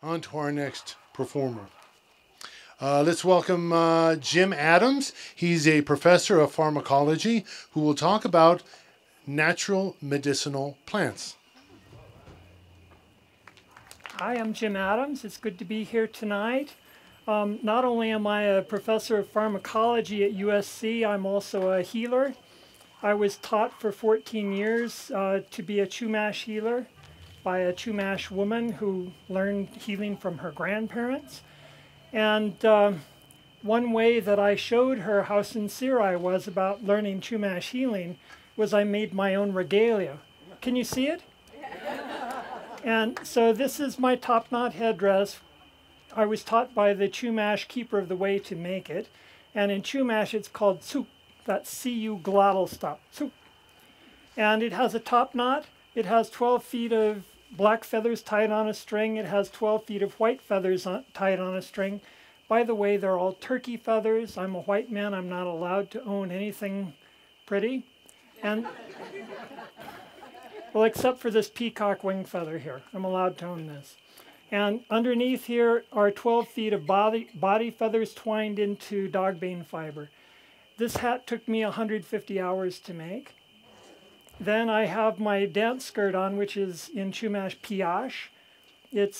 On to our next performer. Let's welcome Jim Adams. He's a professor of pharmacology who will talk about natural medicinal plants. Hi, I'm Jim Adams. It's good to be here tonight. Not only am I a professor of pharmacology at USC, I'm also a healer. I was taught for 14 years to be a Chumash healer by a Chumash woman who learned healing from her grandparents. And one way that I showed her how sincere I was about learning Chumash healing was I made my own regalia. Can you see it? And so this is my top knot headdress. I was taught by the Chumash keeper of the way to make it. And in Chumash it's called tsuk. That's C-U glottal stop. Tsuk. And it has a top knot. It has 12 feet of black feathers tied on a string. It has 12 feet of white feathers tied on a string. By the way, they're all turkey feathers. I'm a white man. I'm not allowed to own anything pretty. And well, except for this peacock wing feather here. I'm allowed to own this. And underneath here are 12 feet of body feathers twined into dogbane fiber. This hat took me 150 hours to make. Then I have my dance skirt on, which is in Chumash piash. It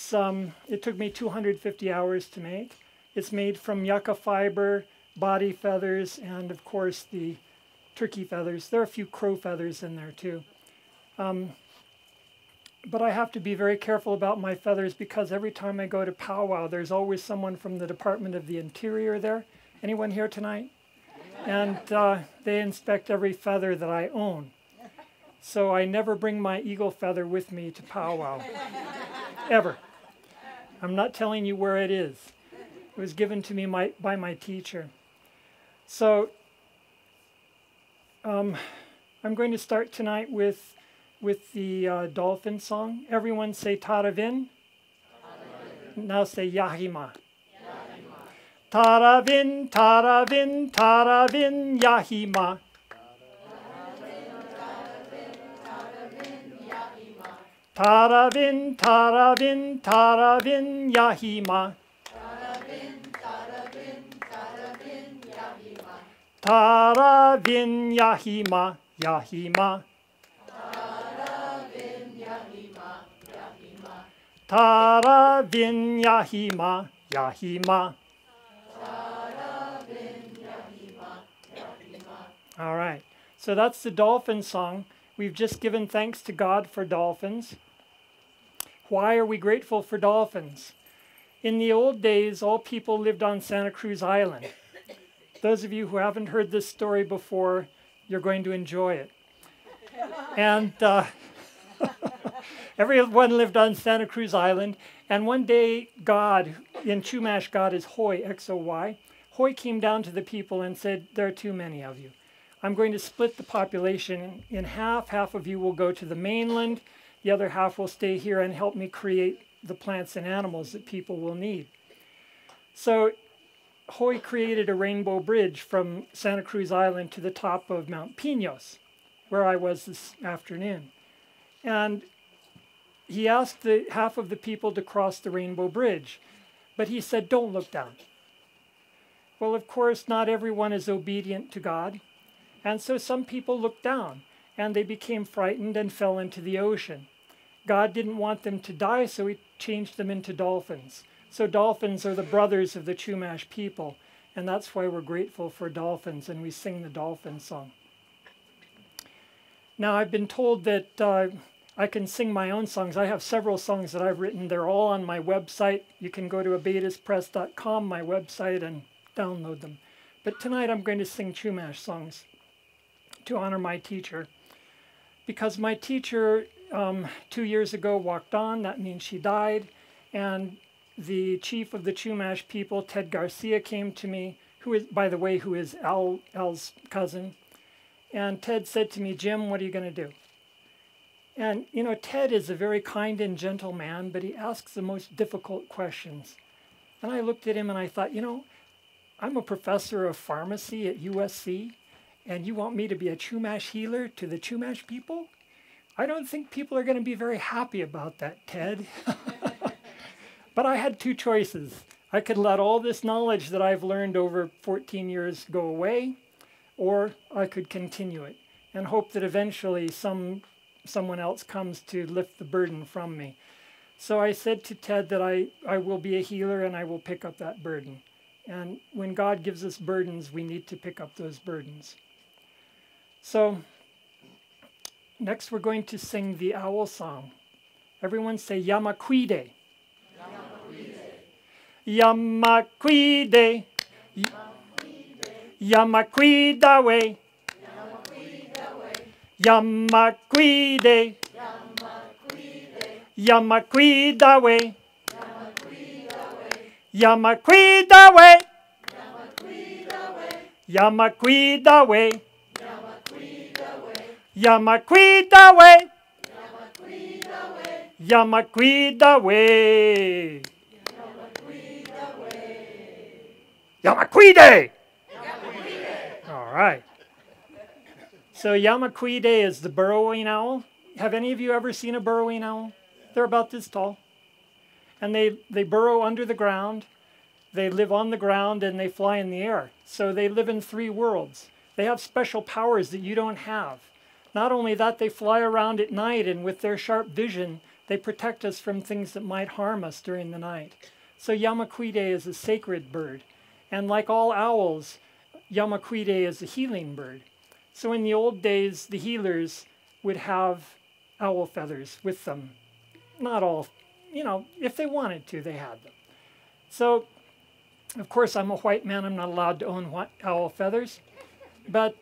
took me 250 hours to make. It's made from yucca fiber, body feathers, and of course the turkey feathers. There are a few crow feathers in there too. But I have to be very careful about my feathers because every time I go to powwow, there's always someone from the Department of the Interior there. Anyone here tonight? And they inspect every feather that I own. So I never bring my eagle feather with me to powwow, ever. I'm not telling you where it is. It was given to me by my teacher. So I'm going to start tonight with the dolphin song. Everyone say Taravin. Now say Yahima. Taravin, Taravin, Taravin, Yahima. Taravin, Taravin, Taravin, Yahima. Taravin, Yahima, Yahima. Taravin, Yahima, Yahima. All right, so that's the dolphin song. We've just given thanks to God for dolphins. Why are we grateful for dolphins? In the old days, all people lived on Santa Cruz Island. Those of you who haven't heard this story before, you're going to enjoy it. And everyone lived on Santa Cruz Island. And one day, God, in Chumash, God is Hoy, X-O-Y. Hoy came down to the people and said, there are too many of you. I'm going to split the population in half. Half of you will go to the mainland. The other half will stay here and help me create the plants and animals that people will need. So Hoy created a rainbow bridge from Santa Cruz Island to the top of Mount Pinos, where I was this afternoon. And he asked half of the people to cross the rainbow bridge, but he said, don't look down. Well, of course, not everyone is obedient to God. And so some people looked down, and they became frightened and fell into the ocean. God didn't want them to die, so he changed them into dolphins. So dolphins are the brothers of the Chumash people, and that's why we're grateful for dolphins, and we sing the dolphin song. Now, I've been told that I can sing my own songs. I have several songs that I've written. They're all on my website. You can go to abetuspress.com, my website, and download them. But tonight I'm going to sing Chumash songs to honor my teacher. Because my teacher 2 years ago walked on, that means she died, and the chief of the Chumash people, Ted Garcia, came to me, who is, by the way, who is Al's cousin. And Ted said to me, Jim, what are you going to do? And, you know, Ted is a very kind and gentle man, but he asks the most difficult questions. And I looked at him and I thought, you know, I'm a professor of pharmacy at USC, and you want me to be a Chumash healer to the Chumash people? I don't think people are going to be very happy about that, Ted. But I had two choices. I could let all this knowledge that I've learned over 14 years go away, or I could continue it and hope that eventually someone else comes to lift the burden from me. So I said to Ted that I will be a healer and I will pick up that burden. And when God gives us burdens, we need to pick up those burdens. So next we're going to sing the owl song. Everyone say Yamaquide. Yamaquide. Yamaquidawe. Yamaquide. Yamaquidawe. Yamaquidawe. Yamaquidawe. Yamaquidawe. Yamaquidawe. Yamaquide. All right. So Yamaquide is the burrowing owl. Have any of you ever seen a burrowing owl? They're about this tall. And they burrow under the ground. They live on the ground and they fly in the air. So they live in three worlds. They have special powers that you don't have. Not only that, they fly around at night, and with their sharp vision, they protect us from things that might harm us during the night. So Yamaquide is a sacred bird. And like all owls, Yamaquide is a healing bird. So in the old days, the healers would have owl feathers with them. Not all, if they wanted to, they had them. So, of course, I'm a white man. I'm not allowed to own owl feathers. But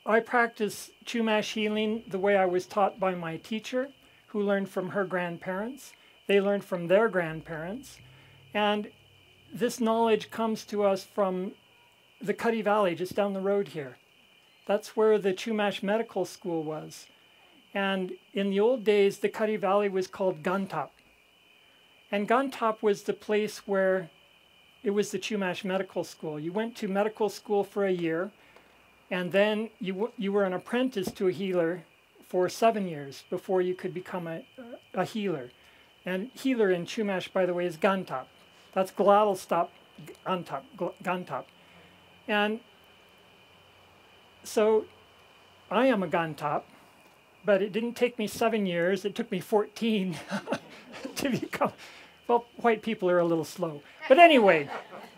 I practice Chumash healing the way I was taught by my teacher, who learned from her grandparents. They learned from their grandparents. And this knowledge comes to us from the Cuddy Valley, just down the road here. That's where the Chumash Medical School was. And in the old days, the Cuddy Valley was called Guntop. And Guntop was the place where it was the Chumash Medical School. You went to medical school for a year, and then you were an apprentice to a healer for 7 years before you could become a healer. And healer in Chumash, by the way, is Guntop. That's glottal stop, Guntop. And so I am a Guntop, but it didn't take me 7 years. It took me 14 to become, well, white people are a little slow. But anyway,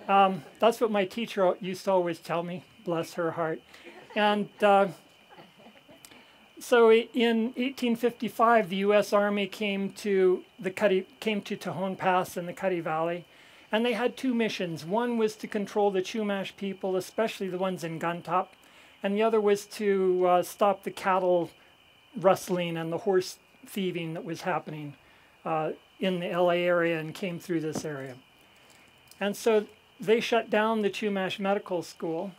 that's what my teacher used to always tell me, bless her heart. And so in 1855, the U.S. Army came to Tejon Pass in the Cuddy Valley, and they had two missions. One was to control the Chumash people, especially the ones in Guntop, and the other was to stop the cattle rustling and the horse thieving that was happening in the LA area and came through this area. And so they shut down the Chumash Medical School,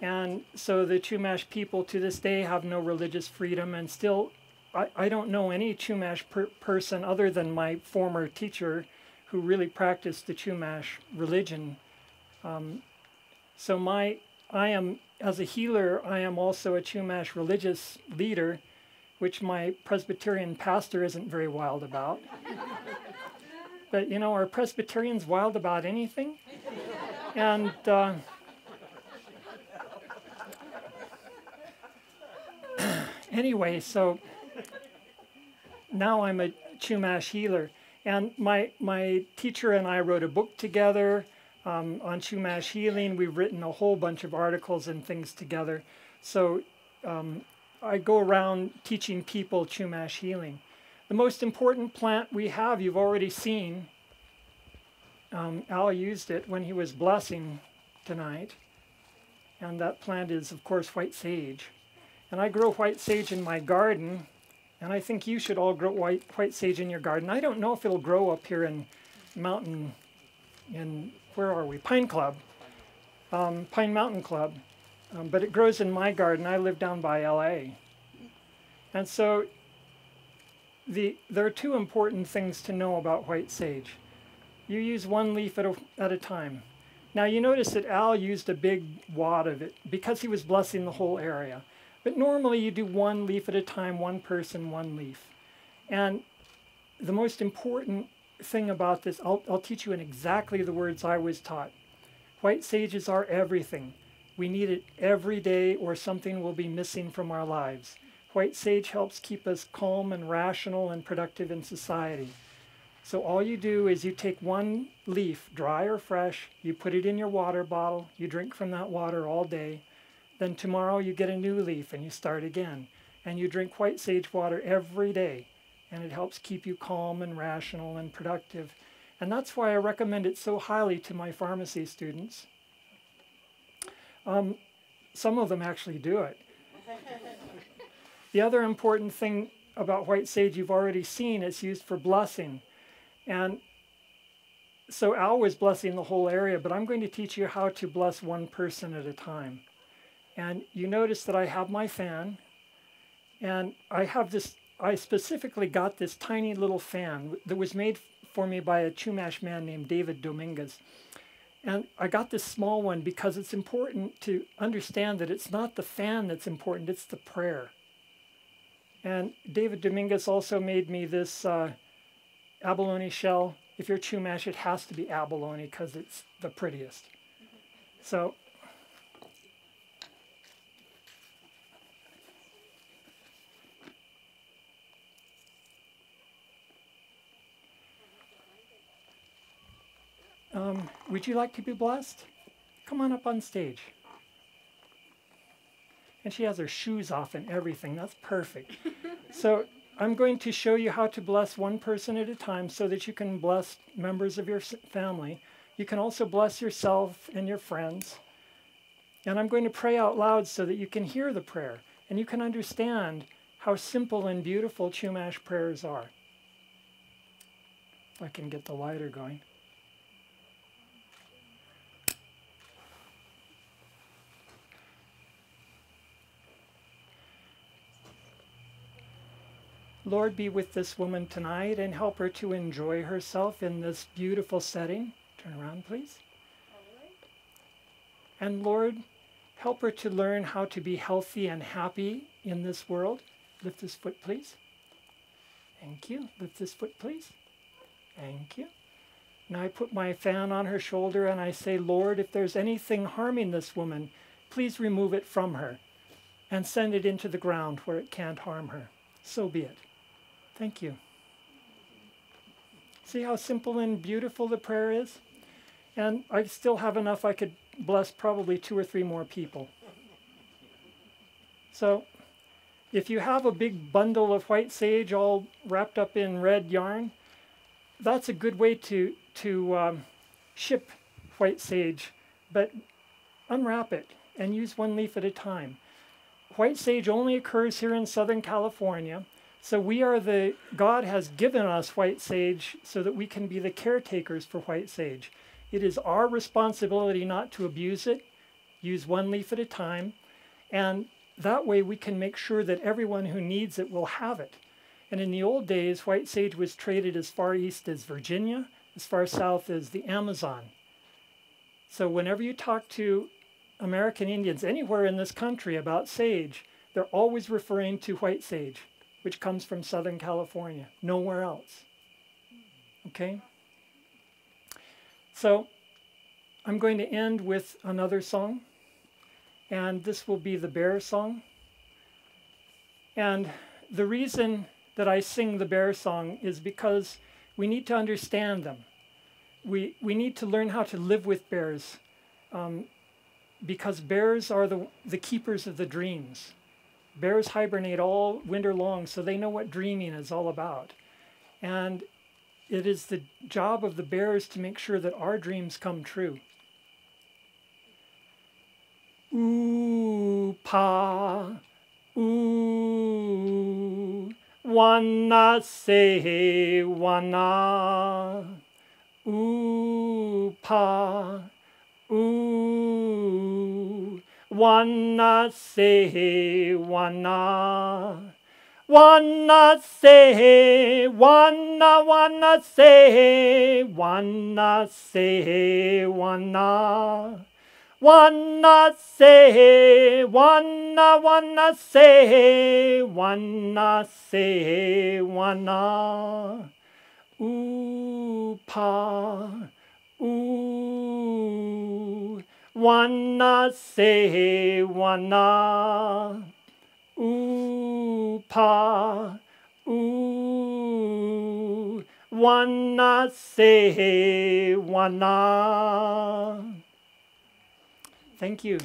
and so the Chumash people to this day have no religious freedom, and still I don't know any Chumash person other than my former teacher who really practiced the Chumash religion. So I am, as a healer, I am also a Chumash religious leader, which my Presbyterian pastor isn't very wild about. But are Presbyterians wild about anything? And anyway, so now I'm a Chumash healer. And my teacher and I wrote a book together on Chumash healing. We've written a whole bunch of articles and things together. So I go around teaching people Chumash healing. The most important plant we have, you've already seen. Al used it when he was blessing tonight. And that plant is, of course, white sage. And I grow white sage in my garden. And I think you should all grow white sage in your garden. I don't know if it'll grow up here in where are we? Pine Club, Pine Mountain Club. But it grows in my garden. I live down by LA. And so there are two important things to know about white sage. You use one leaf at a time. Now you notice that Al used a big wad of it because he was blessing the whole area. But normally you do one leaf at a time, one person, one leaf. And the most important thing about this, I'll teach you in exactly the words I was taught. White sage is our everything. We need it every day or something will be missing from our lives. White sage helps keep us calm and rational and productive in society. So all you do is you take one leaf, dry or fresh, you put it in your water bottle, you drink from that water all day. Then tomorrow you get a new leaf and you start again. And you drink white sage water every day. And it helps keep you calm and rational and productive. And that's why I recommend it so highly to my pharmacy students. Some of them actually do it. The other important thing about white sage you've already seen, it's used for blessing. And so Al was blessing the whole area, but I'm going to teach you how to bless one person at a time. And you notice that I have my fan, and I specifically got this tiny little fan that was made for me by a Chumash man named David Dominguez. And I got this small one because it's important to understand that it's not the fan that's important, it's the prayer. And David Dominguez also made me this abalone shell. If you're Chumash, it has to be abalone because it's the prettiest. So would you like to be blessed? Come on up on stage. And she has her shoes off and everything. That's perfect. So I'm going to show you how to bless one person at a time so that you can bless members of your family. You can also bless yourself and your friends. And I'm going to pray out loud so that you can hear the prayer and you can understand how simple and beautiful Chumash prayers are. If I can get the lighter going. Lord, be with this woman tonight and help her to enjoy herself in this beautiful setting. Turn around, please. And Lord, help her to learn how to be healthy and happy in this world. Lift this foot, please. Thank you. Lift this foot, please. Thank you. Now I put my fan on her shoulder and I say, Lord, if there's anything harming this woman, please remove it from her and send it into the ground where it can't harm her. So be it. Thank you. See how simple and beautiful the prayer is? And I still have enough I could bless probably 2 or 3 more people. So if you have a big bundle of white sage all wrapped up in red yarn, that's a good way to ship white sage, but unwrap it and use one leaf at a time. White sage only occurs here in Southern California. So God has given us white sage so that we can be the caretakers for white sage. It is our responsibility not to abuse it, use one leaf at a time, and that way we can make sure that everyone who needs it will have it. And in the old days, white sage was traded as far east as Virginia, as far south as the Amazon. So whenever you talk to American Indians anywhere in this country about sage, they're always referring to white sage, which comes from Southern California, nowhere else. Okay? So I'm going to end with another song, and this will be the bear song. And the reason that I sing the bear song is because we need to understand them. We need to learn how to live with bears, because bears are the keepers of the dreams. Bears hibernate all winter long, so they know what dreaming is all about. And it is the job of the bears to make sure that our dreams come true. Ooh, pa, ooh, wanna say wanna. Ooh, pa, ooh, wanna say wanna. Wanna say, wanna say, wanna say, wanna. Wanna say, wanna say, wanna say, wanna. pa, ooh, wanna say wanna, ooh, pa, ooh, wanna say wanna. Thank you.